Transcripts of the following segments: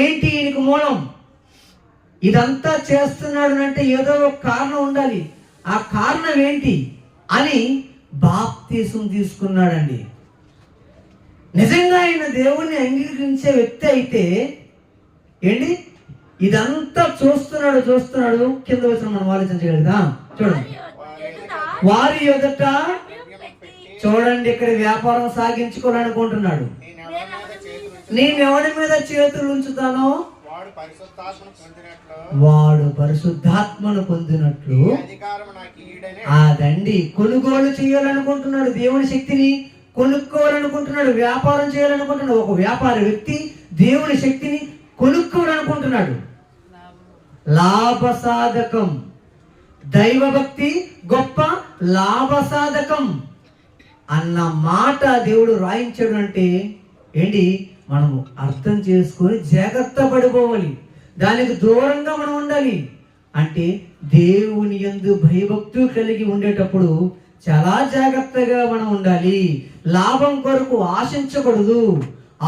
ఏంటి ఈయనకు మూలం? ఇదంతా చేస్తున్నాడు అంటే ఏదో ఒక కారణం ఉండాలి. ఆ కారణం ఏంటి అని బాప్తీసం తీసుకున్నాడండి. నిజంగా ఆయన దేవుణ్ణి అంగీకరించే వ్యక్తి అయితే ఏంటి ఇదంతా చూస్తున్నాడు. కింద వచ్చిన మనం ఆలోచించగలుగుతాం. చూడండి, వారి ఎదుట చూడండి, ఇక్కడ వ్యాపారం సాగించుకోవాలనుకుంటున్నాడు. నేను ఎవడి మీద చేతులు ఉంచుతానో వాడు పరిశుద్ధాత్మను పొందినట్లు అదండి. కొనుగోలు చేయాలనుకుంటున్నాడు, దేవుని శక్తిని కొనుక్కోవాలనుకుంటున్నాడు, వ్యాపారం చేయాలనుకుంటున్నాడు. ఒక వ్యాపార వ్యక్తి దేవుని శక్తిని కొనుక్కోవాలనుకుంటున్నాడు. లాభసాధకం. దైవభక్తి గొప్ప లాభసాధకం అన్న మాట దేవుడు రాయించాడు అంటే ఏంటి, మనము అర్థం చేసుకొని జాగ్రత్త పడిపోవాలి. దానికి దూరంగా మనం ఉండాలి. అంటే దేవుని యందు భయభక్తులు కలిగి ఉండేటప్పుడు చాలా జాగ్రత్తగా మనం ఉండాలి. లాభం కొరకు ఆశించకూడదు,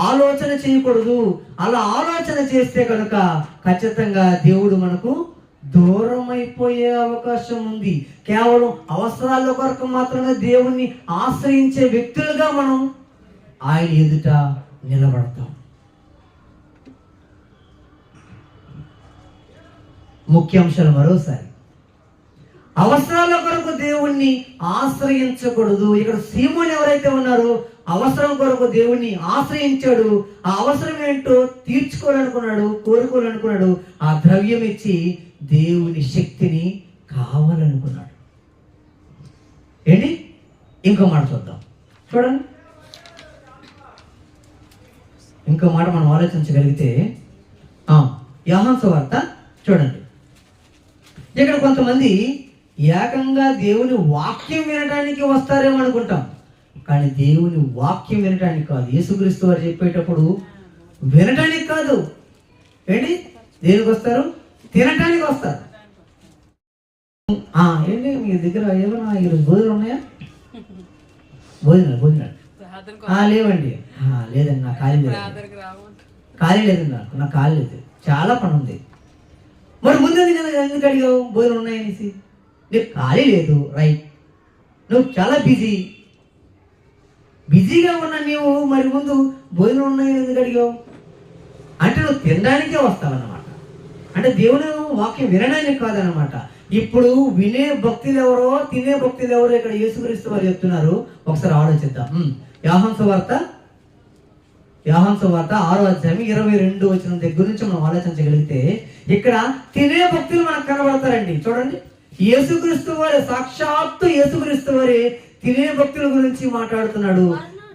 ఆలోచన చేయకూడదు. అలా ఆలోచన చేస్తే కనుక ఖచ్చితంగా దేవుడు మనకు దూరం అయిపోయే అవకాశం ఉంది. కేవలం అవసరాల కొరకు మాత్రమే దేవుణ్ణి ఆశ్రయించే వ్యక్తులుగా మనం ఆయన ఎదుట నిలబడతాం. ముఖ్యాంశాలు మరోసారి, అవసరాల కొరకు దేవుణ్ణి ఆశ్రయించకూడదు. ఇక్కడ సీమోను ఎవరైతే ఉన్నారో అవసరం కొరకు దేవుణ్ణి ఆశ్రయించాడు. ఆ అవసరం ఏంటో తీర్చుకోవాలనుకున్నాడు, కోరుకోవాలనుకున్నాడు. ఆ ద్రవ్యం ఇచ్చి దేవుని శక్తిని కావాలనుకున్నాడు. ఏంటి, ఇంకో మాట చూద్దాం. చూడండి, ఇంకో మాట మనం ఆలోచించగలిగితే యోహాను సువార్త చూడండి. ఇక్కడ కొంతమంది ఏకంగా దేవుని వాక్యం వినడానికి వస్తారేమో అనుకుంటాం, కానీ దేవుని వాక్యం వినడానికి కాదు. యేసుక్రీస్తు వారు చెప్పేటప్పుడు వినటానికి కాదు, ఏంటి దేనికి వస్తారు? తినటానికి వస్తారు. ఏంటి మీ దగ్గర ఏమైనా ఈరోజు భోజనం ఉన్నాయా? భోజనాలు లేవండి. లేదండి, నాకు ఖాళీ లేదండి, నాకు ఖాళీ లేదు, చాలా పని ఉంది. మరి ముందు ఎందుకు అడిగావు భోజనం ఉన్నాయనేసి? నీకు ఖాళీ లేదు, రైట్, నువ్వు చాలా బిజీగా ఉన్నా నీవు మరి ముందు భోజనం ఉన్నాయని ఎందుకు అడిగావు? అంటే నువ్వు తినడానికే వస్తావన్నమాట. అంటే దేవుని వాక్యం వినడానికి కాదనమాట. ఇప్పుడు వినే భక్తులు ఎవరో, తినే భక్తులు ఎవరో ఇక్కడ యేసుక్రీస్తు వారు చెప్తున్నారు. ఒకసారి ఆలోచిద్దాం. యోహాను సువార్త 6వ అధ్యాయం 22 వచనం దగ్గర నుంచి మనం ఆలోచించగలిగితే ఇక్కడ తినే భక్తులు మనకు కనబడతారండి. చూడండి, యేసుక్రీస్తు వారి సాక్షాత్తు యేసుక్రీస్తు వారి తినే భక్తుల గురించి మాట్లాడుతున్నాడు.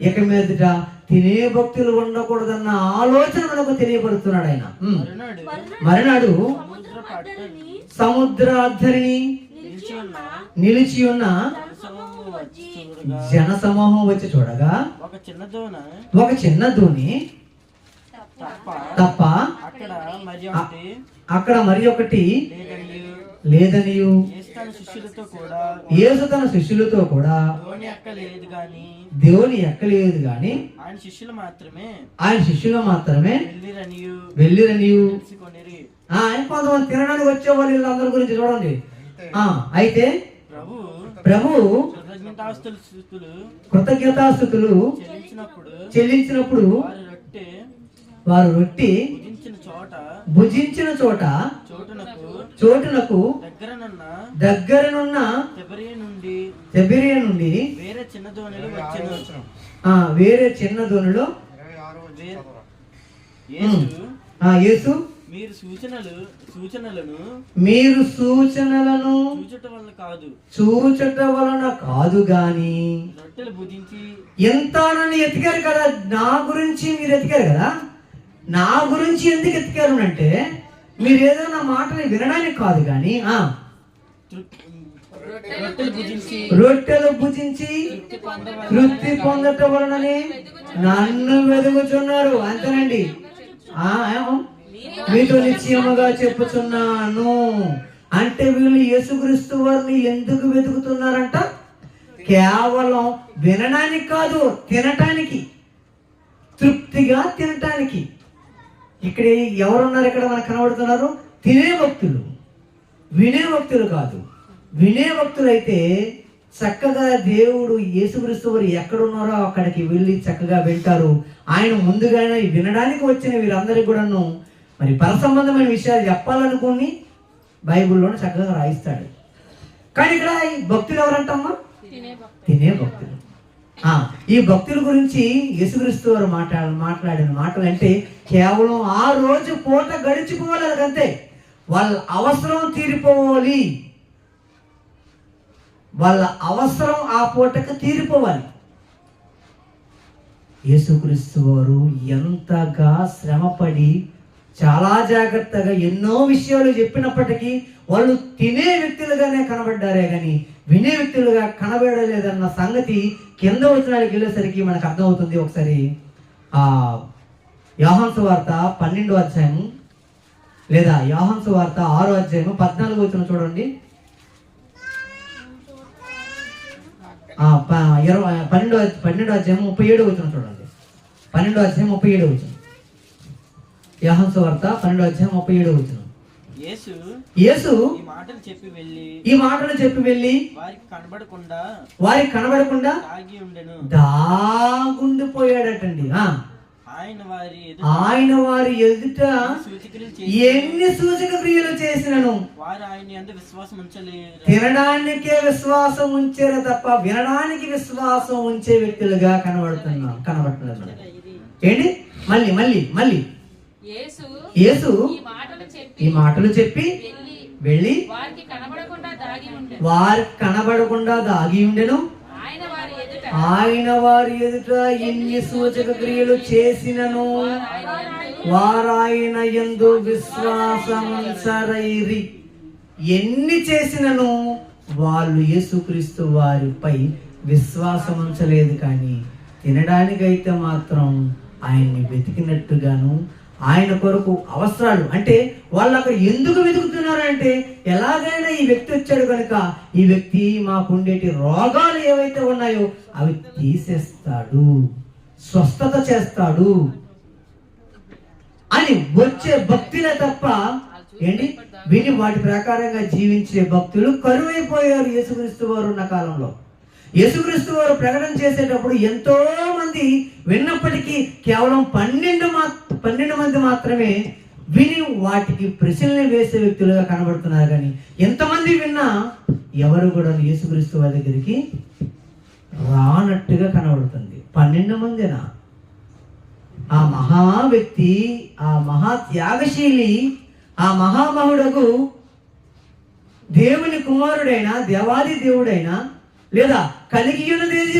ఇక మీదట తినే భక్తులు ఉండకూడదన్న ఆలోచన మనకు తెలియపడుతున్నాడు ఆయన. మరునాడు సముద్ర అద్దరిని నిలిచి ఉన్న జన సమూహం వచ్చి చూడగా ఒక చిన్న దోణి తప్ప అక్కడ మరి ఒకటి లేదనియు యేసు తన శిష్యులతో కూడా దేవుని ఎక్కలేదు గాని ఆయన శిష్యులు మాత్రమే వెళ్ళిరనియు. ఆయన కొంతమంది తినడానికి వచ్చే వాళ్ళు వీళ్ళందరి గురించి చూడండి. అయితే ప్రభు కృతజ్ఞతాస్తుతులు చెల్లించినప్పుడు వారు రొట్టె భుజించిన చోటునకు దగ్గరనున్న తెబెరియా నుండి వేరే చిన్న దోణిలో యేసు మీరు సూచనలను చూచట వలన కాదు గాని ఎంత ఎతికారు కదా. నా గురించి మీరు ఎతికారు కదా. నా గురించి ఎందుకు ఎతికారు అంటే మీరు ఏదో నా మాటని వినడానికి కాదు కానీ రొట్టెలు భుజించి తృప్తి పొందటం వలననే నన్ను వెతుకుచున్నారు. అంతేనండి. మీతో నిశ్చయముగా చెప్పుచున్నాను. అంటే వీళ్ళు యేసుక్రీస్తు వారిని ఎందుకు వెతుకుతున్నారంట? కేవలం వినడానికి కాదు, తినటానికి, తృప్తిగా తినటానికి. ఇక్కడ ఎవరున్నారు? ఇక్కడ మనకు కనబడుతున్నారు తినే భక్తులు, వినే భక్తులు కాదు. వినే భక్తులు అయితే చక్కగా దేవుడు యేసుక్రీస్తు వారు ఎక్కడున్నారో అక్కడికి వెళ్ళి చక్కగా వింటారు. ఆయన ముందుగానే వినడానికి వచ్చిన వీరందరికీ కూడాను మరి పరసంబంధమైన విషయాలు చెప్పాలనుకుని బైబిల్లోనే చక్కగా రాయిస్తాడు. కానీ ఇక్కడ ఈ భక్తులు ఎవరంటమ్మా? తినే భక్తులు. ఈ భక్తుల గురించి యేసుక్రీస్తు వారు మాట్లాడిన మాటలు అంటే కేవలం ఆ రోజు పూట గడిచిపోవాలి, అంతే. వాళ్ళ అవసరం తీరిపోవాలి, వాళ్ళ అవసరం ఆ పూటకు తీరిపోవాలి. యేసుక్రీస్తు వారు ఎంతగా శ్రమపడి చాలా జాగ్రత్తగా ఎన్నో విషయాలు చెప్పినప్పటికీ వాళ్ళు తినే వ్యక్తులుగానే కనబడ్డారే కానీ వినే వ్యక్తులుగా కనబడలేదన్న సంగతి కింద వచనాలకు వెళ్ళేసరికి మనకు అర్థమవుతుంది. ఒకసారి యోహాను సువార్త 12వ అధ్యాయము లేదా యోహాను సువార్త 6వ అధ్యాయము 14వ వచనం చూడండి. 12వ అధ్యాయం 37వ వచనం చూడండి. 12వ అధ్యాయం 37వ వచనం. యోహాను సువార్త 12వ అధ్యాయం 37వ వచనం. యేసు ఈ మాటలు చెప్పి వెళ్ళి వారికి కనబడకుండా దాగుండిపోయాడటండి. ఆయన వారి ఎదుట ఎన్ని సూచక క్రియలు చేసినను తినడానికే విశ్వాసం ఉంచారు తప్ప వినడానికి విశ్వాసం ఉంచే వ్యక్తులుగా కనబడుతున్నారు. ఏంటి? మళ్ళీ యేసు ఈ మాటలు చెప్పి వెళ్ళి వారికి కనబడకుండా దాగి ఉండెను. ఆయన వారి ఎదుట ఎన్ని సూచక క్రియలు చేసినను వారాయన యందు విశ్వాసముంచరైరి. ఎన్ని చేసినను వాళ్ళు యేసుక్రీస్తు వారిపై విశ్వాసం ఉంచలేదు. కానీ తినడానికైతే మాత్రం ఆయన్ని వెతికినట్టుగాను ఆయన కొరకు అవసరాలు అంటే వాళ్ళు అక్కడ ఎందుకు వెతుకుతున్నారు అంటే ఎలాగైనా ఈ వ్యక్తి వచ్చాడు కనుక ఈ వ్యక్తి మాకుండేటి రోగాలు ఏవైతే ఉన్నాయో అవి తీసేస్తాడు, స్వస్థత చేస్తాడు అని వచ్చే భక్తులే తప్ప ఏంటి విని వాటి ప్రకారంగా జీవించే భక్తులు కరువైపోయారు యేసుక్రీస్తు వారు ఉన్న కాలంలో. యేసుక్రీస్తు వారు ప్రకటన చేసేటప్పుడు ఎంతో మంది విన్నప్పటికీ కేవలం 12 మంది మాత్రమే విని వాటికి ప్రశ్నలు వేసే వ్యక్తులుగా కనబడుతున్నారు. కానీ ఎంతమంది విన్నా ఎవరు కూడా యేసుక్రీస్తు వారి దగ్గరికి రానట్టుగా కనబడుతుంది. 12 మందినా? ఆ మహా వ్యక్తి, ఆ మహా త్యాగశీలి, ఆ మహామహుడకు దేవుని కుమారుడైనా దేవాది దేవుడైనా లేదా కలిగి ఉన్నదేది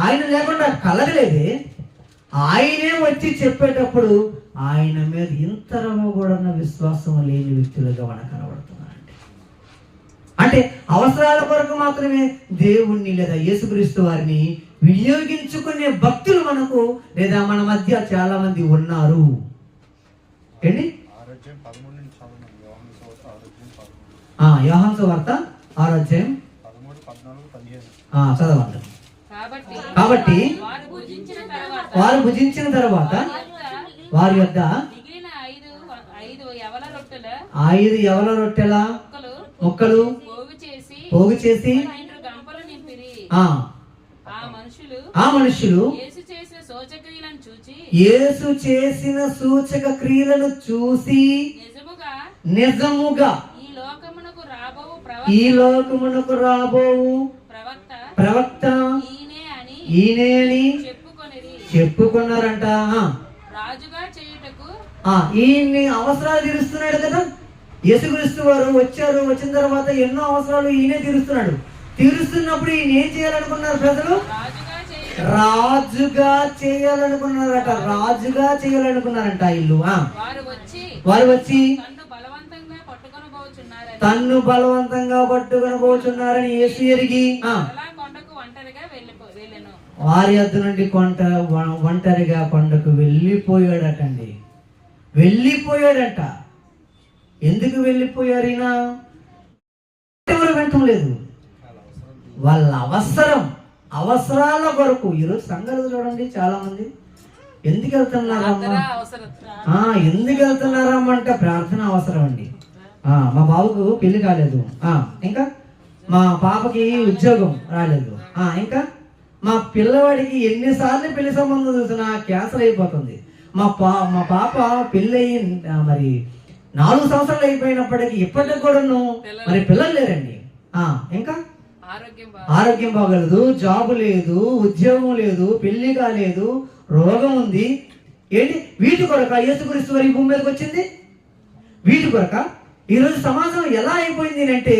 ఆయన లేకుండా కలగలేదే. ఆయనే వచ్చి చెప్పేటప్పుడు ఆయన మీద ఇంతరము కూడా విశ్వాసం లేని వ్యక్తులుగా మనకు కనబడుతున్నారండి. అంటే అవసరాల కొరకు మాత్రమే దేవుణ్ణి లేదా యేసుక్రీస్తు వారిని వినియోగించుకునే భక్తులు మనకు లేదా మన మధ్య చాలా మంది ఉన్నారు. ఏంటి? యోహాను సువార్త 6వ అధ్యాయం చదవండి. కాబట్టి వారు భుజించిన తర్వాత వారి యొద్ద 5 యవల రొట్టెల ముక్కలు పోగు చేసి ఆ మనుషులు యేసు చేసిన సూచక క్రియలను చూసి నిజముగా ఈ లోకమునకు రాబోవు ప్రవక్త ఈయనే అని చెప్పుకున్నారంట. ఈయన్ని అవసరాలు తీరుస్తున్నాడు కదా యేసుక్రీస్తు వారు. వచ్చిన తర్వాత ఎన్నో అవసరాలు ఈయనే తీరుస్తున్నాడు. తీరుస్తున్నప్పుడు ఈయన ఏం చేయాలనుకున్నారు? ప్రజలు రాజుగా చేయాలనుకున్నారట. ఇల్లు వారు వచ్చి తన్ను బలవంతంగా పట్టుకొని పోతున్నారని యేసు ఎరిగి వారి వద్ద నుండి ఒంటరిగా కొండకు వెళ్ళిపోయాడట. ఎందుకు వెళ్ళిపోయారు? ఈయన ఎవరు వెంటం లేదు, వాళ్ళ అవసరాల కొరకు. ఈరోజు సంఘాలు చూడండి, చాలా మంది ఎందుకు వెళ్తున్నారమ్మా? ఎందుకు వెళ్తున్నారమ్మా అంటే ప్రార్థన అవసరం అండి. మా బాబుకు పెళ్లి కాలేదు, ఇంకా మా పాపకి ఉద్యోగం రాలేదు, ఇంకా మా పిల్లవాడికి ఎన్నిసార్లు పెళ్లి సంబంధం చూసినా క్యాన్సర్ అయిపోతుంది. మా పాప పెళ్ళి అయ్యి మరి 4 సంవత్సరాలు అయిపోయినప్పటికీ ఇప్పటికి కూడాను మరి పిల్లలు లేరండి. ఇంకా ఆరోగ్యం బాగలేదు, జాబు లేదు, ఉద్యోగం లేదు, పెళ్లి కాలేదు, రోగం ఉంది. ఏంటి వీటి కొరక యేసుక్రీస్తు వారి భూమి మీదకి వచ్చింది? వీటి కొరక ఈరోజు సమాజం ఎలా అయిపోయింది అంటే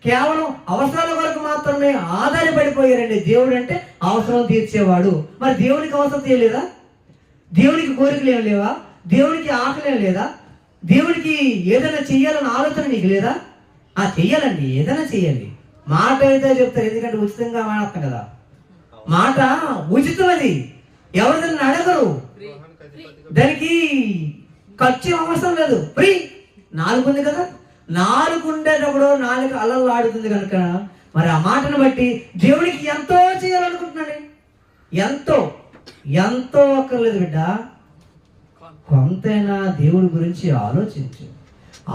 కేవలం అవసరాల వరకు మాత్రమే ఆధారపడిపోయారండి. దేవుడు అంటే అవసరం తీర్చేవాడు. మరి దేవునికి అవసరం తీయలేదా? దేవునికి కోరికలు ఏం లేవా? దేవునికి ఆకలి ఏం లేదా? దేవుడికి ఏదైనా చెయ్యాలన్న ఆలోచన నీకు లేదా? చెయ్యాలండి, ఏదైనా చెయ్యాలి. మాట అయితే చెప్తారు, ఎందుకంటే ఉచితంగా మాట్లాడతాం కదా. మాట ఉచితం, అది ఎవరిదైనా అడగరు, దానికి ఖర్చు అవసరం లేదు, ఫ్రీ. 4 ఉంది కదా, 4 ఉండేటప్పుడు 4 అలలు ఆడుతుంది కనుక మరి ఆ మాటను బట్టి దేవుడికి ఎంతో చేయాలనుకుంటున్నాడు. ఎంతో అక్కర్లేదు బిడ్డ, కొంతైనా దేవుడి గురించి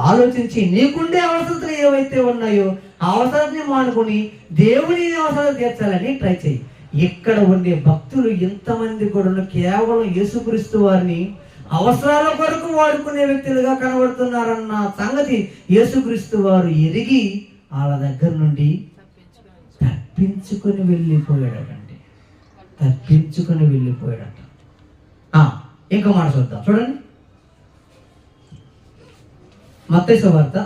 ఆలోచించి నీకుండే అవసరాలు ఏవైతే ఉన్నాయో ఆ అవసరాన్ని మానుకొని దేవుని అవసరాలు తీర్చాలని ట్రై చేయి. ఇక్కడ ఉండే భక్తులు ఎంతమంది కూడా కేవలం యేసుక్రీస్తు వారిని అవసరాల కొరకు వాడుకునే వ్యక్తులుగా కనబడుతున్నారన్న సంగతి యేసుక్రీస్తు వారు ఎరిగి వాళ్ళ దగ్గర నుండి తప్పించుకొని వెళ్ళిపోయాడట. ఇంకో మాట చూద్దాం, చూడండి. మత్తయి సువార్త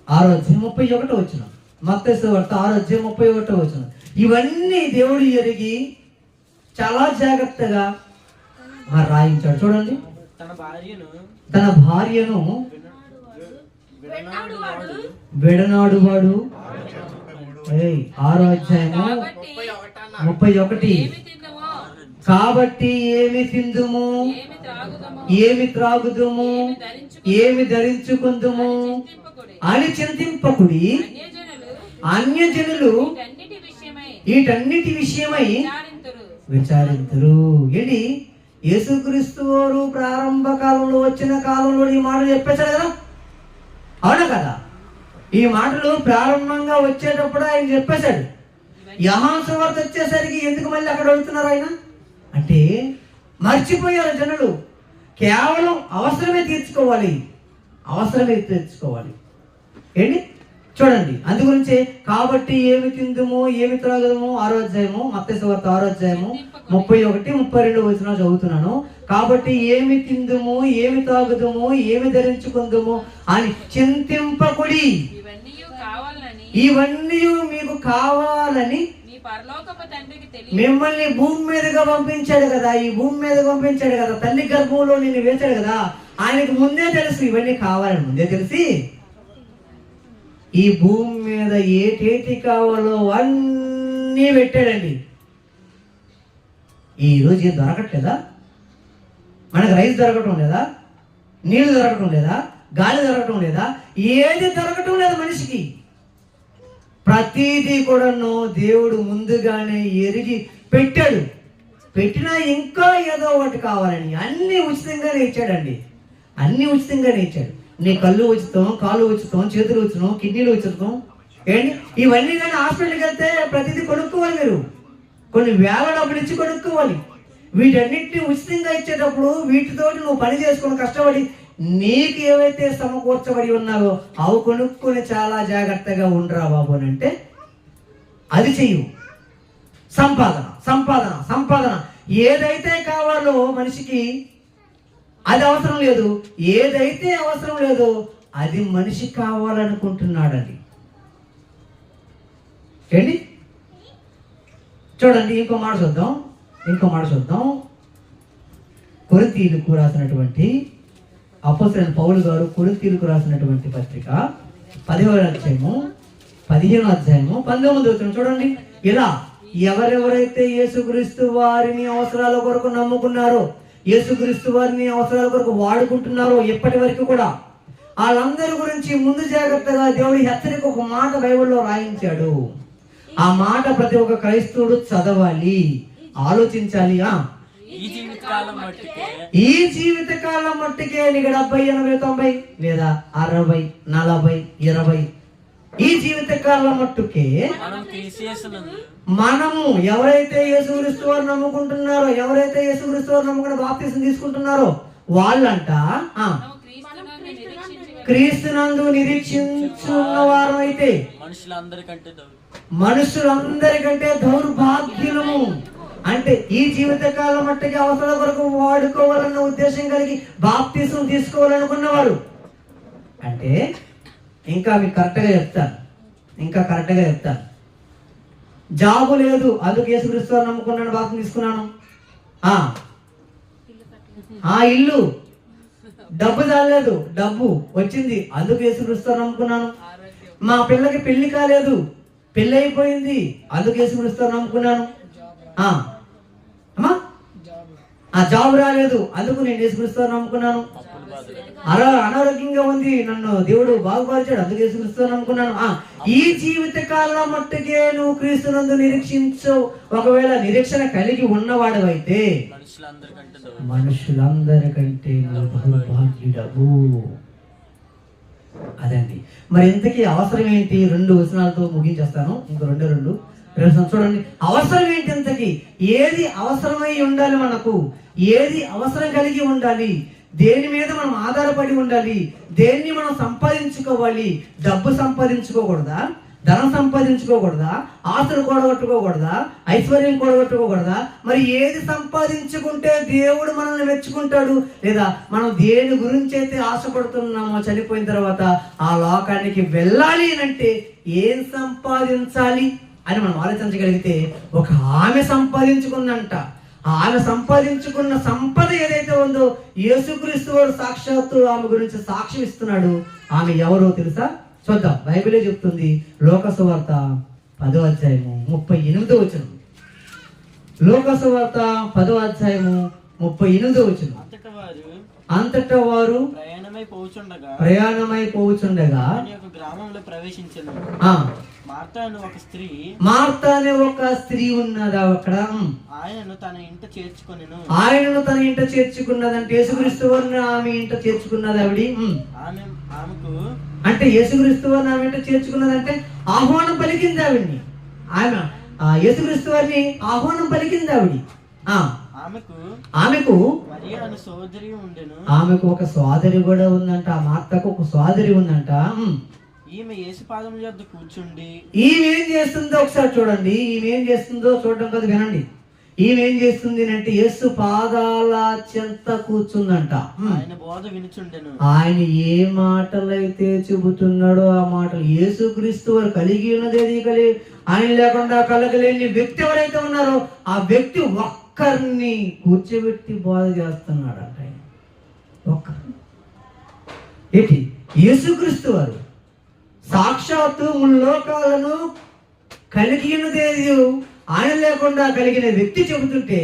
6:31. మత్తయి సువార్త 6:31. ఇవన్నీ దేవుడు ఎరిగి చాలా జాగ్రత్తగా రాయించాడు. చూడండి, తన భార్యను విడనాడువాడు 6:31. కాబట్టి ఏమి తిందుము, ఏమి త్రాగుదుము, ఏమి ధరించుకుందుము అని చింతింపకుడి. అన్యజనులు వీటన్నిటి విషయమై విచారింతురు. ఏంటి యేసుక్రీస్తు వారు ప్రారంభ కాలంలో వచ్చిన కాలంలో ఈ మాటలు చెప్పేశారు కదా, అవునా కదా? ఈ మాటలు ప్రారంభంగా వచ్చేటప్పుడు ఆయన చెప్పేశాడు. యోహాను సువార్త వచ్చేసరికి ఎందుకు మళ్ళీ అక్కడ వెళ్తున్నారు ఆయన అంటే మర్చిపోయారు జనులు. కేవలం అవసరమే తీర్చుకోవాలి. ఏంటి చూడండి, అందు గురించి కాబట్టి ఏమి తిందుము, ఏమి త్రాగదుము 6వ అధ్యాయము మత్తయి సువార్త 6వ అధ్యాయము 31-32 చదువుతున్నాను. కాబట్టి ఏమి తిందుము, ఏమి తాగుదుము, ఏమి ధరించుకుందుము అని చింతింపకుడి. ఇవన్నీ మీకు కావాలని మిమ్మల్ని భూమి మీదగా పంపించాడు కదా. ఈ భూమి మీద పంపించాడు కదా, తల్లి గర్భంలో నిన్ను వేశాడు కదా. ఆయనకు ముందే తెలుసు ఇవన్నీ కావాలని, ముందే తెలిసి ఈ భూమి మీద ఏటేటి కావాలో అన్నీ పెట్టాడండి. ఈరోజు ఏం దొరకట్లేదా? మనకు రైస్ దొరకటం లేదా? నీళ్లు దొరకటం లేదా? గాలి దొరకటం లేదా? ఏది దొరకటం లేదు మనిషికి. ప్రతిదీ కూడాను దేవుడు ముందుగానే ఎరిగి పెట్టాడు. పెట్టినా ఇంకా ఏదో ఒకటి కావాలని అన్ని ఉచితంగానే ఇచ్చాడండి. నీ కళ్ళు ఉచితం, కాళ్ళు ఉచితం, చేతులు ఉచితం, కిడ్నీలు ఉచితం. ఏంటి ఇవన్నీ కానీ హాస్పిటల్కి వెళ్తే ప్రతిదీ కొనుక్కోవాలి. మీరు కొన్ని వేల డబ్బులు ఇచ్చి కొనుక్కోవాలి. వీటన్నిటిని ఉచితంగా ఇచ్చేటప్పుడు వీటితోటి నువ్వు పని చేసుకుని కష్టపడి నీకు ఏవైతే సమకూర్చబడి ఉన్నావో అవి కొనుక్కొని చాలా జాగ్రత్తగా ఉండరా బాబు అని అంటే అది చెయ్యు. సంపాదన ఏదైతే కావాలో మనిషికి అది అవసరం లేదు. ఏదైతే అవసరం లేదో అది మనిషి కావాలనుకుంటున్నాడండి. ఏంటి చూడండి, ఇంకో మాట చూద్దాం. కొరింథీయులకు రాసినటువంటి అపోస్తలుడైన పౌలు గారు కొరింథీయులకు రాసినటువంటి పత్రిక 10వ అధ్యాయము 19 చూడండి. ఇలా ఎవరెవరైతే యేసుక్రీస్తు వారిని అవసరాల కొరకు నమ్ముకున్నారో, యేసుక్రీస్తు వారిని అవసరాల కొరకు వాడుకుంటున్నారో ఇప్పటి వరకు కూడా, వాళ్ళందరి గురించి ముందు జాగ్రత్తగా దేవుడి హెచ్చరిక ఒక మాట బైబిల్లో రాయించాడు. ఆ మాట ప్రతి ఒక్క క్రైస్తవుడు చదవాలి, ఆలోచించాలి. ఈ జీవిత కాలం మట్టుకే నీకు 70, 80, 90 లేదా 60, 40, 20 ఈ జీవిత కాలం మట్టుకే మనము ఎవరైతే యేసుక్రీస్తు వారు నమ్ముకుంటున్నారో, ఎవరైతే యేసుక్రీస్తు వారు నమ్ముకుని బాప్తిసం తీసుకుంటున్నారో వాళ్ళంట క్రీస్తునందు నిరీక్షించున్న వారు అయితే మనుషులందరికంటే దౌర్భాగ్యులము. అంటే ఈ జీవిత కాలం మట్టుకి అవసరం వరకు వాడుకోవాలన్న ఉద్దేశం కలిగి బాప్తిసం తీసుకోవాలనుకున్నవారు. అంటే ఇంకా మీకు కరెక్ట్గా చెప్తాను, జాబు లేదు అందుకు యేసుక్రీస్తు వారు నమ్ముకున్నాను, బాప్తిసం తీసుకున్నాను. ఇల్లు, డబ్బు చాలేదు, డబ్బు వచ్చింది అందుకు యేసుక్రీస్తు వారు నమ్ముకున్నాను. మా పిల్లకి పెళ్లి కాలేదు, పెళ్లి అయిపోయింది అందుకు యేసుక్రీస్తు వారు నమ్ముకున్నాను. అమ్మా జాబ్ రాలేదు అందుకు నేను యేసుక్రీస్తు వారు నమ్ముకున్నాను. అనారోగ్యంగా ఉంది, నన్ను దేవుడు బాగుపరిచాడు అందుకు యేసుక్రీస్తు వారు నమ్ముకున్నాను. ఈ జీవిత కాలం మట్టుకే నువ్వు క్రీస్తునందు నిరీక్షించు. ఒకవేళ నిరీక్షణ కలిగి ఉన్నవాడవైతే మనుషులందరికంటే దౌర్భాగ్యుడవు. అదండి. మరి ఇంతకీ అవసరం ఏంటి? 2 వచనాలతో ముగించేస్తాను. ఇంకో రెండు చూడండి. అవసరం ఏంటి? ఇంతకీ ఏది అవసరమై ఉండాలి మనకు? ఏది అవసరం కలిగి ఉండాలి? దేని మీద మనం ఆధారపడి ఉండాలి? దేన్ని మనం సంపాదించుకోవాలి? డబ్బు సంపాదించుకోకూడదా? ధనం సంపాదించుకోకూడదా? ఆస్తులు కూడగొట్టుకోకూడదా? ఐశ్వర్యం కూడగొట్టుకోకూడదా? మరి ఏది సంపాదించుకుంటే దేవుడు మనల్ని మెచ్చుకుంటాడు? లేదా మనం దేని గురించి అయితే ఆశపడుతున్నామో చనిపోయిన తర్వాత ఆ లోకానికి వెళ్ళాలి అంటే ఏం సంపాదించాలి అని మనం ఆలోచించగలిగితే, ఒక ఆమె సంపాదించుకుందంట. ఆమె సంపాదించుకున్న సంపద ఏదైతే ఉందో యేసుక్రీస్తు వారు సాక్షాత్తు ఆమె గురించి సాక్ష్యం ఇస్తున్నాడు. ఆమె ఎవరో తెలుసా? చూద్దాం. బైబిలే చెప్తుంది. లోక సువార్త 10వ అధ్యాయము 38వ వచనం. లోక సువార్త 10వ అధ్యాయము 38వ వచనం. అంతటా వారు ప్రయాణమై పోవుచుండగా గ్రామంలో ప్రవేశించను. మార్తా అనే ఒక స్త్రీ ఉన్నదా అక్కడ. ఆయనను తన ఇంట చేర్చుకున్నదంటే యేసుక్రీస్తు వారిని ఆమె ఇంట చేర్చుకున్నది ఆవిడ. ఆమెకు అంటే యేసుక్రీస్తు వారిని ఆమె ఇంట చేర్చుకున్నదంటే ఆహ్వానం పలికింది ఆవిడ్ని. ఆమె యేసుక్రీస్తు వారిని ఆహ్వానం పలికింది ఆవిడ. ఆమెకు ఒక సోదరి కూడా ఉందంట. ఆ మార్తకు ఒక సోదరి ఉందంట. ఈమె యేసు పాదముల యొద్ద కూర్చుండి ఈమె ఏం చేస్తుందో ఒకసారి చూడండి. ఈమె ఏం చేస్తుందో చూడడం కదా, వినండి. ఈమె ఏం చేస్తుంది అంటే యేసు పాదాల చెంత కూర్చుందంట. ఆయన బోధ వినుచుండెను. ఆయన ఏ మాటలైతే చెబుతున్నాడో ఆ మాటలు యేసుక్రీస్తు వారు కలిగి ఉన్నది ఆయన లేకుండా కలగలేని వ్యక్తి ఎవరైతే ఉన్నారో ఆ వ్యక్తి ఒక్కరిని కూర్చోబెట్టి బోధ చేస్తున్నాడంట. ఆయన ఒక్కరిని ఏంటి? యేసుక్రీస్తు వారు సాక్షాత్తు ముల్లోకాలను కలిగి ఉన్నది ఆయన లేకుండా కలిగిన వ్యక్తి చెబుతుంటే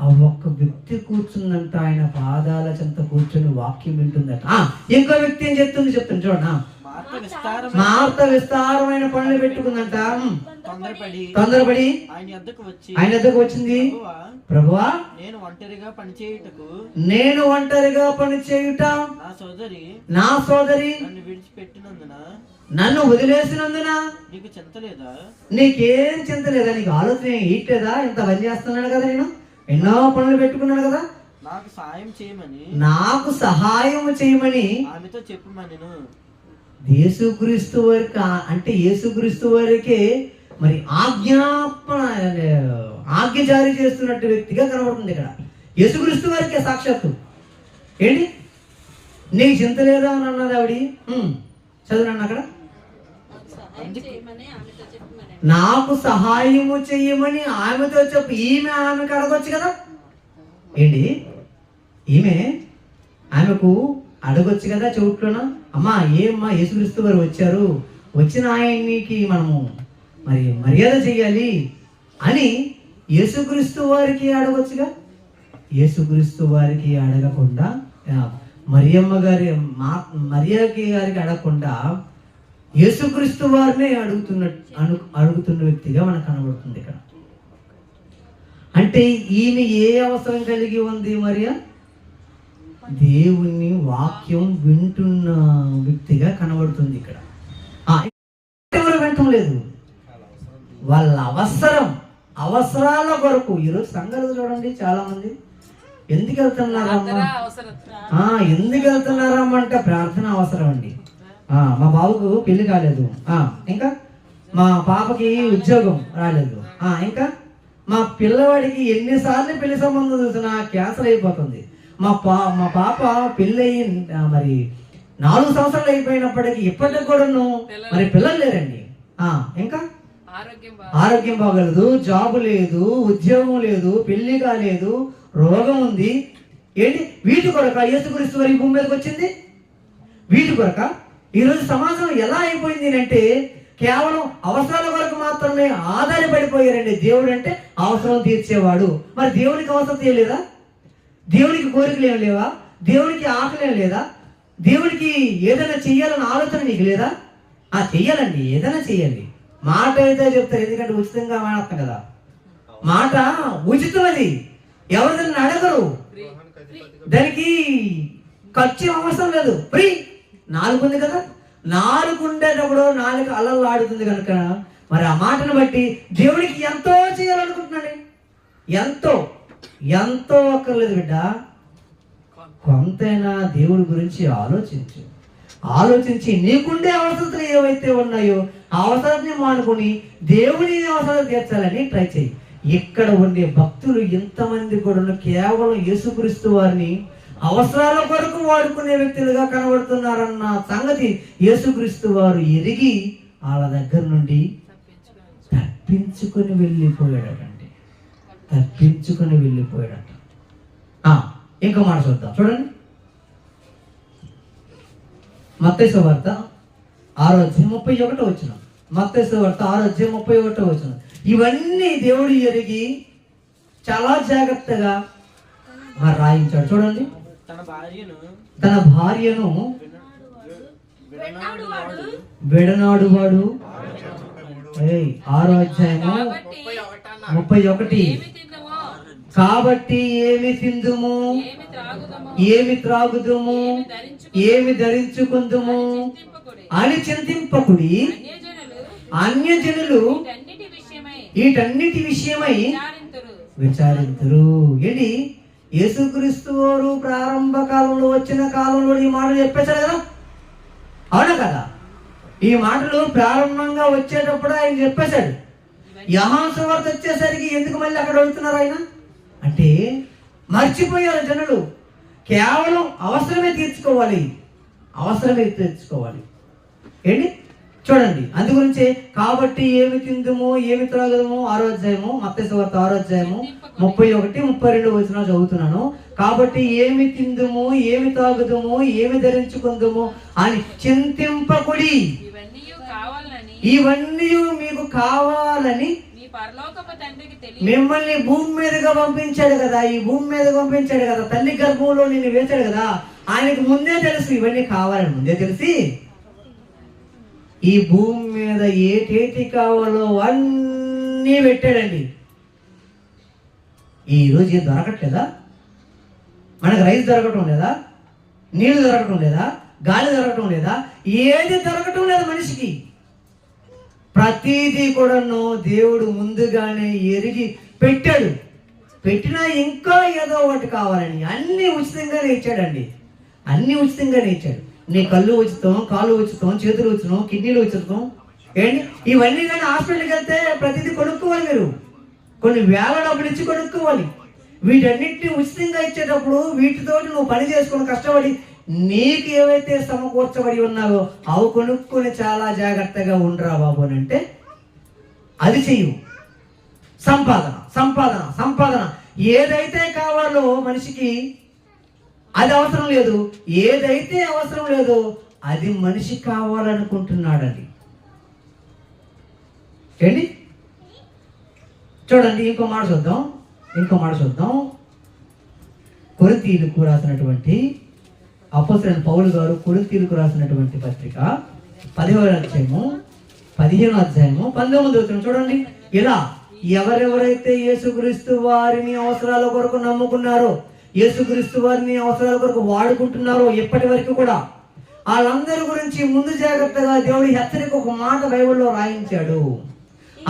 ఆ ఒక్క వ్యక్తి కూర్చుందంట. ఆయన పాదాల చెంత కూర్చుని వాక్యం వింటుందట. ఇంకో వ్యక్తి ఏం చెప్తుంది చూడండి. మార్త విస్తారమైన పనులు పెట్టుకుందంట. తొందరపడి ఆయన యొద్దకు వచ్చింది. ప్రభువా, నేను ఒంటరిగా పనిచేయుట నా సోదరి నన్ను వదిలేసినందున నీకేం చింత లేదా? నీకు ఆలోచన ఇట్లేదా? ఇంత పని చేస్తున్నాడు కదా, నేను ఎన్నో పనులు పెట్టుకున్నాడు కదా, నాకు సహాయం చేయమని ఆమెతో చెప్పమని. యేసుక్రీస్తు వారికి అంటే యేసుక్రీస్తు వారికి మరి ఆజ్ఞ జారీ చేస్తున్నట్టు వ్యక్తిగా కనబడుతుంది ఇక్కడ. యేసుక్రీస్తు వారికి సాక్షాత్తు ఏంటి? నీకు చింత లేదా అని అన్నది ఆవిడ. చదువునన్న అక్కడ, నాకు సహాయము చెయ్యమని ఆమెతో చెప్పు. ఆమెకు అడగొచ్చు కదా. ఏంటి? ఆమెకు అడగొచ్చు కదా చోట్లోన. అమ్మా ఏమ్మా యేసుక్రీస్తు వారు వచ్చారు, వచ్చిన ఆయనకి మనము మరి మర్యాద చెయ్యాలి అని యేసుక్రీస్తు వారికి అడగొచ్చుగా. యేసుక్రీస్తు వారికి అడగకుండా మరియమ్మ గారికి అడగకుండా యేసుక్రీస్తు వారినే అడుగుతున్న వ్యక్తిగా మనకు కనబడుతుంది ఇక్కడ. అంటే ఈమె ఏ అవసరం కలిగి ఉంది మరియా? దేవుని వాక్యం వింటున్న వ్యక్తిగా కనబడుతుంది ఇక్కడ. ఎవరు వింటం లేదు, వాళ్ళ అవసరాల కొరకు. ఈరోజు సంఘాలు చూడండి, చాలా మంది ఎందుకు వెళ్తున్నారమ్మా, ఎందుకు వెళ్తున్నారమ్మా అంటే ప్రార్థన అవసరం అండి. మా బాబుకు పెళ్లి కాలేదు, ఇంకా మా పాపకి ఉద్యోగం రాలేదు, ఇంకా మా పిల్లవాడికి ఎన్నిసార్లు పెళ్లి సంబంధం చూసినా క్యాన్సర్ అయిపోతుంది. మా పాప పెళ్ళి అయ్యి మరి 4 సంవత్సరాలు అయిపోయినప్పటికీ ఇప్పటికి కూడాను మరి పిల్లలు లేరండి. ఇంకా ఆరోగ్యం బాగలేదు, జాబు లేదు, ఉద్యోగం లేదు, పెళ్లి కాలేదు, రోగం ఉంది. ఏంటి వీటి కొరక యేసుక్రీస్తు వారి భూమి మీదకి వచ్చింది? వీటి కొరక ఈరోజు సమాజం ఎలా అయిపోయింది అంటే కేవలం అవసరాల కొరకు మాత్రమే ఆధారపడిపోయారండి. దేవుడు అంటే అవసరం తీర్చేవాడు. మరి దేవునికి అవసరం తీయలేదా? దేవునికి కోరికలు ఏం లేవా? దేవునికి ఆకలి ఏం లేదా? దేవునికి ఏదైనా చెయ్యాలన్న ఆలోచన నీకు లేదా? చెయ్యాలండి, ఏదైనా చెయ్యండి. మాట అయితే చెప్తారు, ఎందుకంటే ఉచితంగా మాట్లాడతాం కదా. మాట ఉచితం, అది ఎవరిదైనా అడగరు, దానికి ఖర్చు అవసరం లేదు, ఫ్రీ. 4 ఉంది కదా, 4 ఉండేటప్పుడు 4 అలలు ఆడుతుంది కనుక మరి ఆ మాటను బట్టి దేవుడికి ఎంతో చేయాలనుకుంటున్నాడు. ఎంతో అక్కర్లేదు బిడ్డ, కొంతైనా దేవుడి గురించి ఆలోచించి నీకుండే అవసరాలు ఏవైతే ఉన్నాయో ఆ అవసరాన్ని మానుకొని దేవుని అవసరాలు తీర్చాలని ట్రై చేయి. ఇక్కడ ఉండే భక్తులు ఇంతమంది కూడా కేవలం యేసుక్రీస్తు వారిని అవసరాల కొరకు వాడుకునే వ్యక్తులుగా కనబడుతున్నారన్న సంగతి యేసుక్రీస్తు వారు ఎరిగి వాళ్ళ దగ్గర నుండి తప్పించుకొని వెళ్ళిపోయాడట. ఇంకో మాట చూద్దాం, చూడండి. మత్తయి సువార్త 6:31. మత్తయి సువార్త 6:31. ఇవన్నీ దేవుడు ఎరిగి చాలా జాగ్రత్తగా రాయించాడు. చూడండి, తన భార్యను విడనాడువాడు. 6:31. కాబట్టి ఏమి తిందుము, ఏమి త్రాగుదుము, ఏమి ధరించుకుందుము అని చింతింపకుడి. అన్యజనులు వీటన్నిటి విషయమై విచారింతురు. ఏంటి యేసుక్రీస్తు వారు ప్రారంభ కాలంలో వచ్చిన కాలంలో ఈ మాటలు చెప్పేశారు కదా, అవునా కదా? ఈ మాటలు ప్రారంభంగా వచ్చేటప్పుడు ఆయన చెప్పేశాడు. యోహాను సువార్త వచ్చేసరికి ఎందుకు మళ్ళీ అక్కడ వెళ్తున్నారు ఆయన అంటే మర్చిపోయారు జనులు. కేవలం అవసరమే తీర్చుకోవాలి. ఏంటి చూడండి, అందు గురించే కాబట్టి ఏమి తిందుమో ఏమి త్రాగదమో 6వ అధ్యాయము మత్తయి సువార్త 6వ అధ్యాయము 31-32 చదువుతున్నాను. కాబట్టి ఏమి తిందుమో ఏమి తాగుదమో ఏమి ధరించుకుందుమో అని చింతింపకుడి. ఇవన్నీ మీకు కావాలని మిమ్మల్ని భూమి మీదగా పంపించాడు కదా. ఈ భూమి మీద పంపించాడు కదా, తల్లి గర్భంలో నిన్ను వేశాడు కదా. ఆయనకు ముందే తెలుసు ఇవన్నీ కావాలని, ముందే తెలిసి ఈ భూమి మీద ఏటేటి కావాలో అన్నీ పెట్టాడండి. ఈరోజు ఏం దొరకట్లేదా? మనకు రైస్ దొరకటం లేదా? నీళ్లు దొరకటం లేదా? గాలి దొరకటం లేదా? ఏది దొరకటం లేదు మనిషికి. ప్రతిదీ కూడాను దేవుడు ముందుగానే ఎరిగి పెట్టాడు. పెట్టినా ఇంకా ఏదో ఒకటి కావాలని అన్ని ఉచితంగానే ఇచ్చాడండి. నీ కళ్ళు ఉచితం, కాళ్ళు ఉచితం, చేతులు ఉచితం, కిడ్నీలు ఉచితం. ఏంటి ఇవన్నీ కానీ హాస్పిటల్కి వెళ్తే ప్రతిదీ కొనుక్కోవాలి. మీరు కొన్ని వేల డబ్బులు ఇచ్చి కొనుక్కోవాలి. వీటన్నిటిని ఉచితంగా ఇచ్చేటప్పుడు వీటితో నువ్వు పని చేసుకుని కష్టపడి నీకు ఏవైతే సమకూర్చబడి ఉన్నావో అవి కొనుక్కొని చాలా జాగ్రత్తగా ఉండరా బాబు అని అంటే అది చెయ్యు. సంపాదన ఏదైతే కావాలో మనిషికి అది అవసరం లేదు. ఏదైతే అవసరం లేదో అది మనిషి కావాలనుకుంటున్నాడండి. ఏంటి చూడండి, ఇంకో మాట చూద్దాం. కొరింథీయులకు రాసినటువంటి అపోస్తలుడైన పౌలు గారు కొరింథీయులకు రాసినటువంటి పత్రిక 10వ అధ్యాయము 15వ అధ్యాయము 19వ వచనం చూడండి. ఇలా ఎవరెవరైతే యేసుక్రీస్తు వారిని అవసరాల కొరకు నమ్ముకున్నారో, యేసుక్రీస్తు వారిని అవసరాల కొరకు వాడుకుంటున్నారో ఇప్పటి వరకు కూడా, వాళ్ళందరి గురించి ముందు జాగ్రత్తగా దేవుడి హెచ్చరిక ఒక మాట బైబిల్లో రాయించాడు.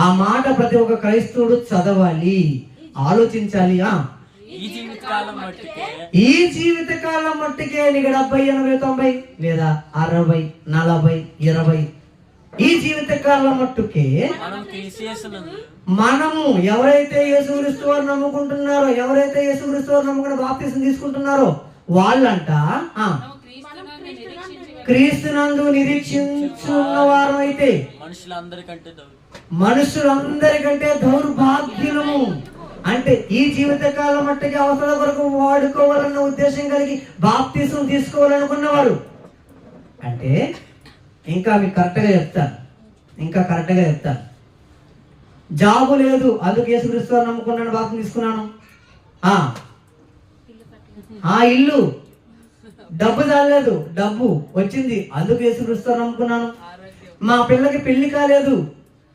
ఆ మాట ప్రతి ఒక్క క్రైస్తవుడు చదవాలి, ఆలోచించాలి. ఈ జీవిత కాలం మట్టుకే నీకు 70, 80, 90 లేదా 60, 40, 20 ఈ జీవిత కాలం మట్టుకే మనము ఎవరైతే యేసుక్రీస్తు వారు నమ్ముకుంటున్నారో, ఎవరైతే యేసుక్రీస్తు వారు నమ్ముకుని బాప్తిసం తీసుకుంటున్నారో వాళ్ళంట క్రీస్తునందు నిరీక్షించున్న వారు అయితే మనుషులందరికంటే దౌర్భాగ్యులము. అంటే ఈ జీవిత కాలం మట్టుకి అవసరం కొరకు వాడుకోవాలన్న ఉద్దేశం కలిగి బాప్తిసం తీసుకోవాలనుకున్నవారు. అంటే ఇంకా మీకు కరెక్ట్గా చెప్తాను, జాబు లేదు అందుకు యేసుక్రీస్తు వారు నమ్ముకున్నాను, బాప్తిసం తీసుకున్నాను. ఇల్లు, డబ్బు చాలేదు, డబ్బు వచ్చింది అందుకు యేసుక్రీస్తు వారు నమ్ముకున్నాను. మా పిల్లకి పెళ్లి కాలేదు,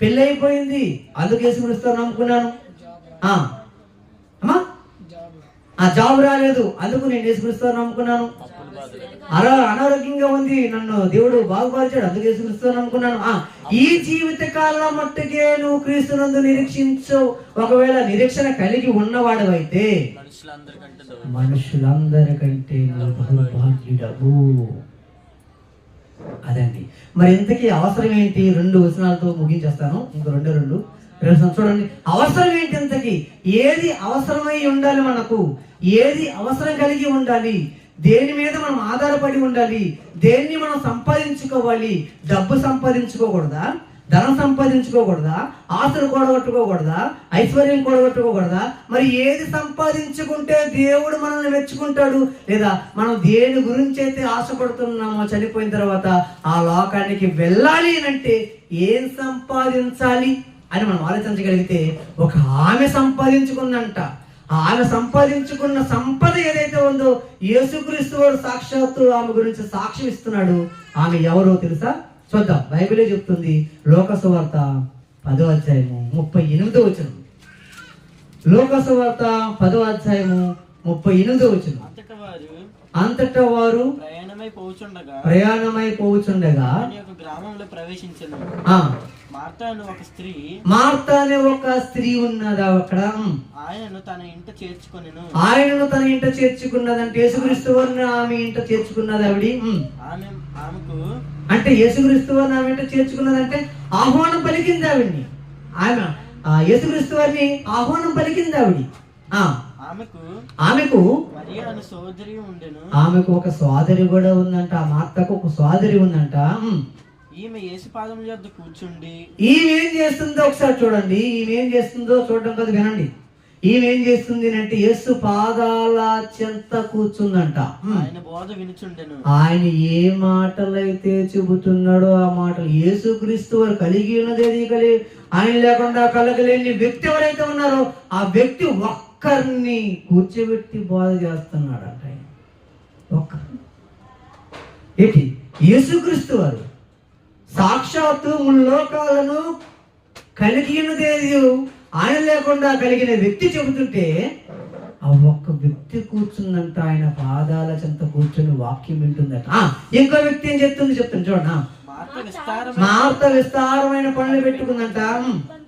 పెళ్లి అయిపోయింది అందుకు యేసుక్రీస్తు వారు నమ్ముకున్నాను. జాబ్ రాలేదు అందుకు నేను యేసుక్రీస్తు వారు నమ్ముకున్నాను. అనారోగ్యంగా ఉంది, నన్ను దేవుడు బాగుపరిచాడు అందుకు యేసుక్రీస్తు వారు నమ్ముకున్నాను. ఈ జీవిత కాలం మట్టుకే నువ్వు క్రీస్తునందు నిరీక్షించు. ఒకవేళ నిరీక్షణ కలిగి ఉన్నవాడు అయితే మనుషులందరికంటే దౌర్భాగ్యుడవు. అదండి. మరి ఇంతకీ అవసరం ఏంటి? 2 వచనాలతో ముగించేస్తాను. ఇంకో 2 చూడండి. అవసరం ఏంటి? ఇంతకీ ఏది అవసరమై ఉండాలి? మనకు ఏది అవసరం కలిగి ఉండాలి? దేని మీద మనం ఆధారపడి ఉండాలి? దేన్ని మనం సంపాదించుకోవాలి? డబ్బు సంపాదించుకోకూడదా? ధనం సంపాదించుకోకూడదా? ఆస్తులు కూడగొట్టుకోకూడదా? ఐశ్వర్యం కూడగొట్టుకోకూడదా? మరి ఏది సంపాదించుకుంటే దేవుడు మనల్ని మెచ్చుకుంటాడు? లేదా మనం దేని గురించి అయితే ఆశపడుతున్నామో చనిపోయిన తర్వాత ఆ లోకానికి వెళ్ళాలి అంటే ఏం సంపాదించాలి అని మనం ఆలోచించగలిగితే, ఒక ఆమె సంపాదించుకుందంట. ఆమె సంపాదించుకున్న సంపద ఏదైతే ఉందో యేసుక్రీస్తు వారు సాక్షాత్తు ఆమె గురించి సాక్ష్యం ఇస్తున్నాడు. ఆమె ఎవరో తెలుసా? చూద్దాం. బైబిలే చెప్తుంది. లోకసువార్త 10వ అధ్యాయము 38వ వచనం. లోకసువార్త 10వ అధ్యాయము 38వ వచనం. అంతటా వారు ప్రయాణమై పోవుచుండగా గ్రామంలో ప్రవేశించను. మార్తా అనే ఒక స్త్రీ ఉన్నది అక్కడ. ఆయనను తన ఇంట చేర్చుకున్నదంటే యేసుక్రీస్తు వారిని ఆమె ఇంట చేర్చుకున్నది ఆవిడ. అంటే యేసుక్రీస్తు వారిని ఆమె ఇంట చేర్చుకున్నదంటే ఆహ్వానం పలికింది ఆవిడ్ని. ఆమె యేసుక్రీస్తు వారిని ఆహ్వానం పలికింది ఆవిడ. ఆమెకు ఒక సోదరి కూడా ఉందంట. ఆ మార్తకు ఒక సోదరి ఉందంట. ఈమె యేసు పాదముల యొద్ద కూర్చుండి ఈమె ఏం చేస్తుందో ఒకసారి చూడండి. ఈమె ఏం చేస్తుందో చూడడం కాదు, వినండి. ఈమె ఏం చేస్తుంది అంటే యేసు పాదాల చెంత కూర్చుందంట. ఆయన బోధ వినుచుండెను. ఆయన ఏ మాటలైతే చెబుతున్నాడో ఆ మాటలు యేసుక్రీస్తు వారు కలిగి ఉన్నదేది ఆయన లేకుండా కలగలేని వ్యక్తి ఎవరైతే ఉన్నారో ఆ వ్యక్తి ఒక్కరిని కూర్చోబెట్టి బోధ చేస్తున్నాడంట. ఏంటి? యేసుక్రీస్తు వారు సాక్షాత్తు ముల్లోకాలను కలిగి ఉన్నదేది ఆయన లేకుండా కలిగిన వ్యక్తి చెబుతుంటే ఆ ఒక్క వ్యక్తి కూర్చుందంట. ఆయన పాదాల చెంత కూర్చుని వాక్యం వింటుందట. ఇంకో వ్యక్తి ఏం చెప్తుంది చూడండి. మార్త విస్తారమైన పనులు పెట్టుకుందంట.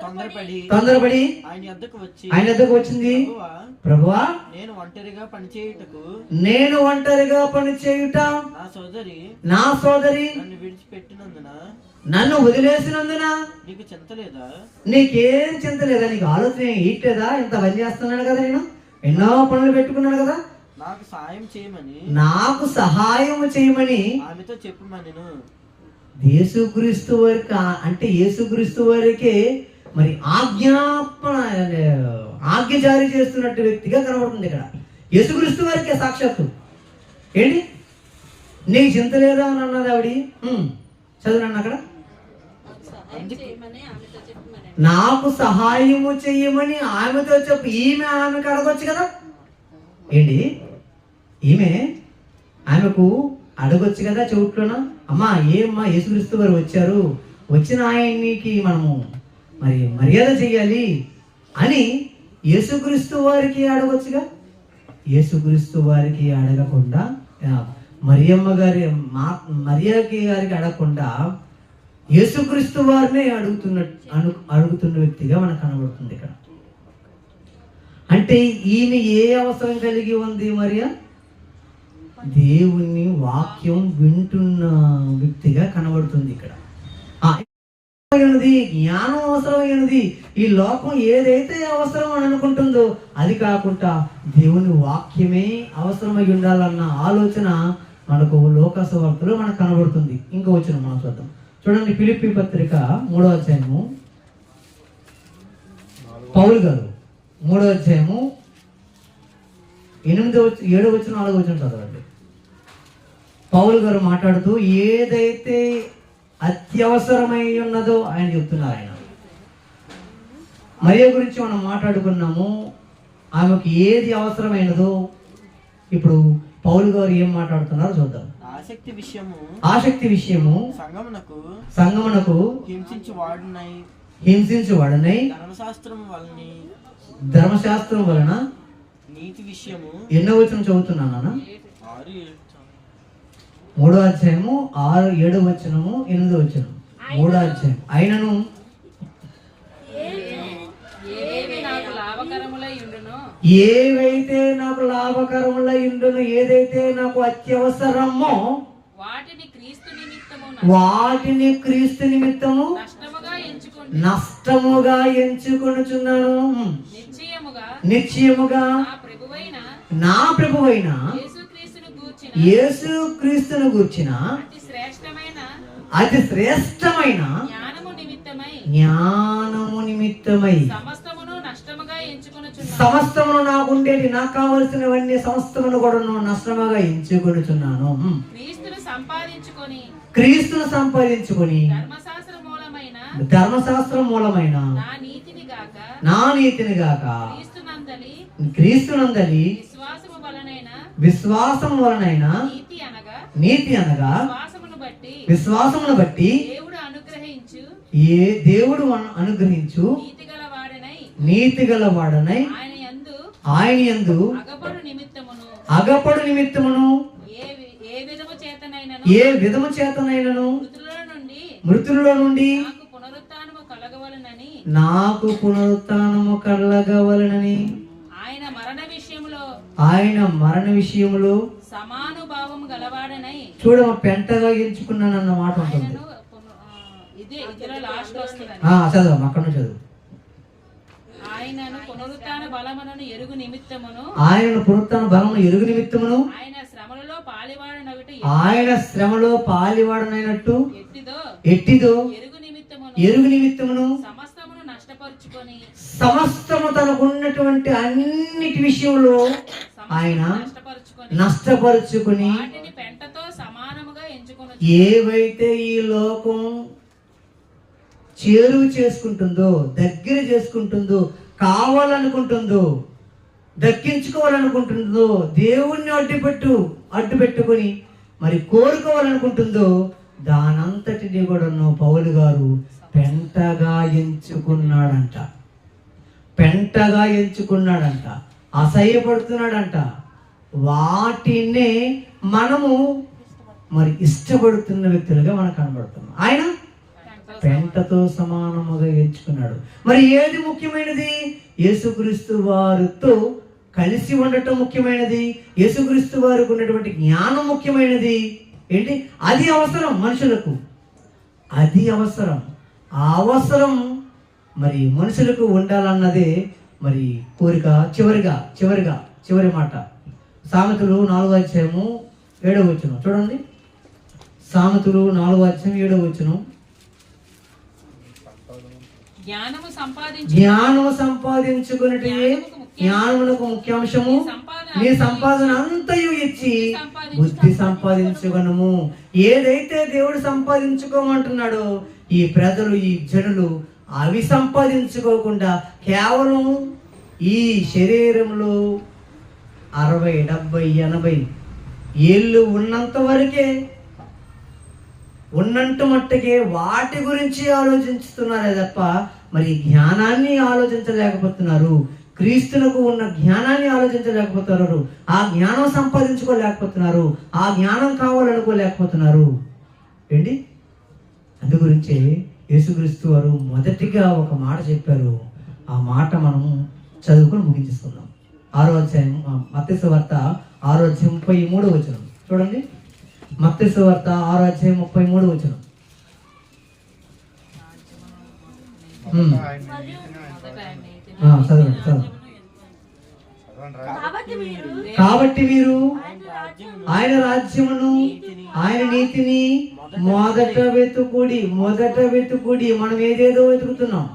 తొందరపడి ఆయన యొద్దకు వచ్చింది. ప్రభువా, నేను ఒంటరిగా పనిచేయుట నా సోదరి నన్ను వదిలేసినందున నీకేం చింత లేదా? నీకు ఆలోచన ఇట్లేదా? ఇంత పని చేస్తున్నాను కదా, నేను ఎన్నో పనులు పెట్టుకున్నాను కదా, నాకు సహాయం చేయమని ఆమెతో చెప్పమని. యేసుక్రీస్తు వారికి అంటే యేసుక్రీస్తు వారికి మరి ఆజ్ఞ జారీ చేస్తున్నట్టు వ్యక్తిగా కనబడుతుంది ఇక్కడ. యేసుక్రీస్తు వారికి సాక్షాత్తు ఏంటి? నీకు చింత లేదా అని అన్నది ఆవిడ. చదువునండి అక్కడ. నాకు సహాయము చెయ్యమని ఆమెతో చెప్పు. ఆమెకు అడగొచ్చు కదా. ఏంటి? ఆమెకు అడగొచ్చు కదా చెవుట్లోన. అమ్మా, ఏమ్మా యేసుక్రీస్తు వారు వచ్చారు, వచ్చిన ఆయనకి మనము మరి మర్యాద చెయ్యాలి, అని యేసుక్రీస్తు వారికి అడగొచ్చుగా. యేసుక్రీస్తు వారికి అడగకుండా మరియమ్మ గారికి అడగకుండా యేసుక్రీస్తు వారినే అడుగుతున్న వ్యక్తిగా మనకు కనబడుతుంది ఇక్కడ. అంటే ఈమె ఏ అవసరం కలిగి ఉంది? మరియా దేవుని వాక్యం వింటున్న వ్యక్తిగా కనబడుతుంది ఇక్కడ. జ్ఞానం అవసరమైనది. ఈ లోకం ఏదైతే అవసరం అని అనుకుంటుందో అది కాకుండా దేవుని వాక్యమే అవసరమై ఉండాలన్న ఆలోచన మనకు లోకసువార్తలో మనకు కనబడుతుంది. ఇంకో వచ్చిన మనం చూద్దాం. చూడండి, ఫిలిప్పీ పత్రిక 3వ అధ్యాయము, పౌలు గారు 3వ అధ్యాయము 7వ వచనం 4వ వచనం చదవండి. పౌలు గారు మాట్లాడుతూ ఏదైతే అత్యవసరమై ఉన్నదో ఆయన చెప్తున్నారు. ఆయన మరియ గురించి మనం మాట్లాడుకున్నాము. ఆమెకు ఏది అవసరమైనదో ఇప్పుడు పౌలు గారు ఏం మాట్లాడుతున్నారో చూద్దాం. ఆసక్తి విషయము సంగమునకు హింసించు వాడనై ధర్మశాస్త్రం వలన నీతి విషయము. ఎన్నో వచనం చదువుతున్నాను. 3వ అధ్యాయము 6, 7వ వచనము, 8వ వచనం. 3వ అధ్యాయం. అయినను ఏవైతే నాకు లాభకరములై ఉండును, ఏదైతే నాకు అత్యవసరమో వాటిని క్రీస్తు నిమిత్తము నష్టముగా ఎంచుకొనుచున్నాను. నిశ్చయముగా నా ప్రభువైన యేసుక్రీస్తును గూర్చిన అతి శ్రేష్టమైన జ్ఞానము నిమిత్తమై సమస్తమును నాకుండేది, నాకు కావలసినవన్నీ సమస్తమును కూడా నష్టముగా ఎంచుకొనుచున్నాను. క్రీస్తును సంపాదించుకొని ధర్మశాస్త్రం మూలమైన నా నీతిని గాక క్రీస్తునందలి విశ్వాసం వలనైనా నీతి అనగా విశ్వాసమును బట్టి దేవుడు అనుగ్రహించు నీతి గల వాడనై ఆయన యందు అగపడు నిమిత్తమును ఏ విధము చేతనైనను మృతులలో నుండి నాకు పునరుత్థానము కలగవలనని ఆయన మరణ విషయములో సమానుభావము గలవాడనై చూడమ పెంటగా ఎంచుకున్నానన్న మాట ఉంటుంది. చదువు అక్కడ నుంచి చదువు. ఆయనను పునరుత్థాన బలమును ఎరుగు నిమిత్తమును ఆయన శ్రమలో పాలివాడనైనట్టు ఎట్టిదో ఎరుగు నిమిత్తమును సమస్తము తనకున్నటువంటి అన్నిటి విషయంలో ఆయన నష్టపరుచుకుని ఏవైతే ఈ లోకం చేరువ చేసుకుంటుందో, దగ్గర చేసుకుంటుందో, కావాలనుకుంటుందో, దక్కించుకోవాలనుకుంటుందో, దేవుణ్ణి అడ్డు పెట్టుకొని మరి కోరుకోవాలనుకుంటుందో దానంతటిని కూడా పౌలు గారు పెంటగా ఎంచుకున్నాడంట, అసహ్యపడుతున్నాడంట. వాటినే మనము మరి ఇష్టపడుతున్న వ్యక్తులుగా మనకు కనబడుతున్నాం. ఆయన పెంటతో సమానముగా ఎంచుకున్నాడు. మరి ఏది ముఖ్యమైనది? యేసుక్రీస్తు వారితో కలిసి ఉండటం ముఖ్యమైనది. యేసుక్రీస్తు వారికి ఉన్నటువంటి జ్ఞానం ముఖ్యమైనది. ఏంటి? అది అవసరం మనుషులకు, అది అవసరం. ఆ అవసరం మరి మనుషులకు ఉండాలన్నదే మరి కోరిక. చివరి మాట సామెతలు 4వ అధ్యాయము 7వ వచనం చూడండి. సామెతలు 4వ అధ్యాయం 7వ వచనం. జ్ఞానము సంపాదించుకున్నట్టే జ్ఞానమునకు ముఖ్యాంశము. నీ సంపాదన అంతయు ఇచ్చి బుద్ధి సంపాదించుకొనుము. ఏదైతే దేవుడు సంపాదించుకోమంటున్నాడో ఈ ప్రజలు, ఈ జనులు అవి సంపాదించుకోకుండా కేవలం ఈ శరీరంలో 60, 70, 80 ఏళ్ళు ఉన్నంత వరకే, ఉన్నంత మట్టుకే వాటి గురించి ఆలోచిస్తున్నారే తప్ప మరి జ్ఞానాన్ని ఆలోచించలేకపోతున్నారు, క్రీస్తులకు ఉన్న జ్ఞానాన్ని ఆలోచించలేకపోతున్నారు, ఆ జ్ఞానం సంపాదించుకోలేకపోతున్నారు, ఆ జ్ఞానం కావాలనుకోలేకపోతున్నారు ఏంటి. అందు గురించి యేసుక్రీస్తు వారు మొదటిగా ఒక మాట చెప్పారు. ఆ మాట మనం చదువుకొని ముగించేసుకుందాం. 6వ అధ్యాయం మత్తయి సువార్త 6వ అధ్యాయం 33వ వచనం చూడండి. మత్తయి సువార్త 6వ అధ్యాయం 33వ వచనం. చదవండి. కాబట్టి మీరు ఆయన రాజ్యమును ఆయన నీతిని మొదట వెతుకుడి. మనం ఏదేదో వెతుకుతున్నాం.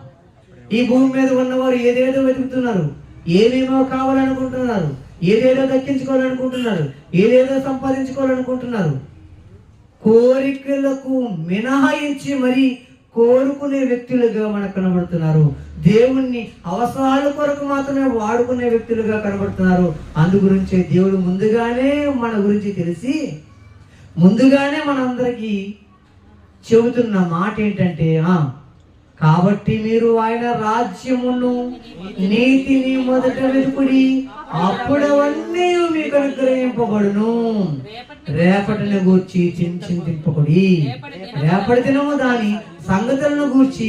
ఈ భూమి మీద ఉన్నవారు ఏదేదో వెతుకుతున్నారు, ఏమేమో కావాలనుకుంటున్నారు, ఏదేదో దక్కించుకోవాలనుకుంటున్నారు, ఏదేదో సంపాదించుకోవాలనుకుంటున్నారు. కోరికలకు మినహాయించి మరి కోరుకునే వ్యక్తులుగా మనకు కనబడుతున్నారు. దేవుణ్ణి అవసరాల కొరకు మాత్రమే వాడుకునే వ్యక్తులుగా కనబడుతున్నారు. అందు గురించి దేవుడు ముందుగానే మన గురించి తెలిసి ముందుగానే మనందరికీ చెబుతున్న మాట ఏంటంటే, కాబట్టి మీరు ఆయన రాజ్యమును నీతిని మొదట వెతుకుడి, అప్పుడు అవన్నీ మీకు అనుగ్రహింపబడును. రేపటిని గూర్చి చింతింపకుడి, రేపటి దినము దాని సంగతులను గూర్చి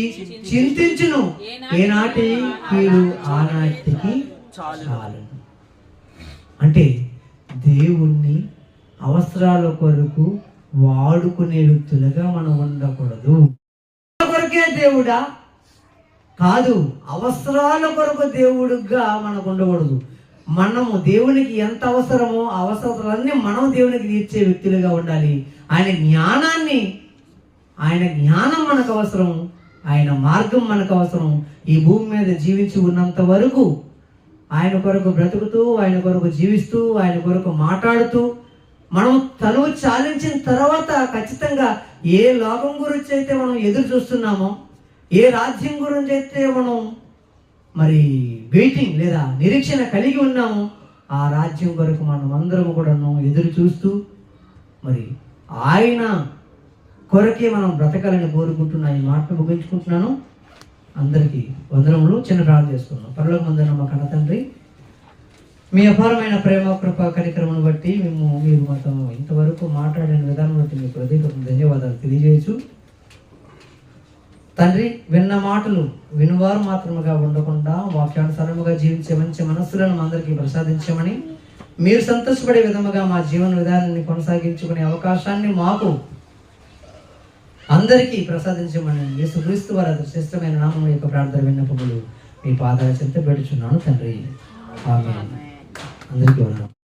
చింతించును, ఏనాటి కీడు ఆనాటికి చాలు. అంటే దేవుణ్ణి అవసరాల కొరకు వాడుకునే వ్యక్తులుగా మనం ఉండకూడదు. కొరకే దేవుడా కాదు, అవసరాల కొరకు దేవుడుగా మనకు ఉండకూడదు. మనము దేవునికి ఎంత అవసరమో ఆ అవసరాలన్నీ మనం దేవునికి తీర్చే వ్యక్తులుగా ఉండాలి. ఆయన జ్ఞానం మనకు అవసరం, ఆయన మార్గం మనకు అవసరం. ఈ భూమి మీద జీవించి ఉన్నంత వరకు ఆయన కొరకు బ్రతుకుతూ, ఆయన కొరకు జీవిస్తూ, ఆయన కొరకు మాట్లాడుతూ, మనం తనువు చాలించిన తర్వాత ఖచ్చితంగా ఏ లోకం గురించి అయితే మనం ఎదురు చూస్తున్నామో, ఏ రాజ్యం గురించి అయితే మనం మరి వెయిటింగ్ లేదా నిరీక్షణ కలిగి ఉన్నామో, ఆ రాజ్యం కొరకు మనం అందరం కూడా ఎదురు చూస్తూ మరి ఆయన కొరకే మనం బ్రతకాలని కోరుకుంటున్నా. ఈ మాటను ముగించుకుంటున్నాను. అందరికీ వందనములు. చిన్న ప్రార్థన చేసుకున్నాం. పరలోకమందున్న మా కన్న తండ్రి, మీ అపారమైన ప్రేమ, కృప, కనికరమును బట్టి మీరు మాతో ఇంతవరకు మాట్లాడిన విధానం బట్టి మీకు హృదయపూర్వక ధన్యవాదాలు తెలియజేయచ్చు. తండ్రి, విన్న మాటలు వినువారు మాత్రముగా ఉండకుండా వాక్యానుసారముగా జీవించే మంచి మనస్సులను అందరికీ ప్రసాదించమని, మీరు సంతోషపడే విధముగా మా జీవన విధానాన్ని కొనసాగించుకునే అవకాశాన్ని మాకు అందరికీ ప్రసాదించమని యేసుక్రీస్తు వారి శ్రేష్టమైన నామమున యొక్క ప్రార్థన విన్నపములు మీ పాదాల చెంత పెడుచున్నాను తండ్రి. ఆమేన్. అందరికీ వందనాలు.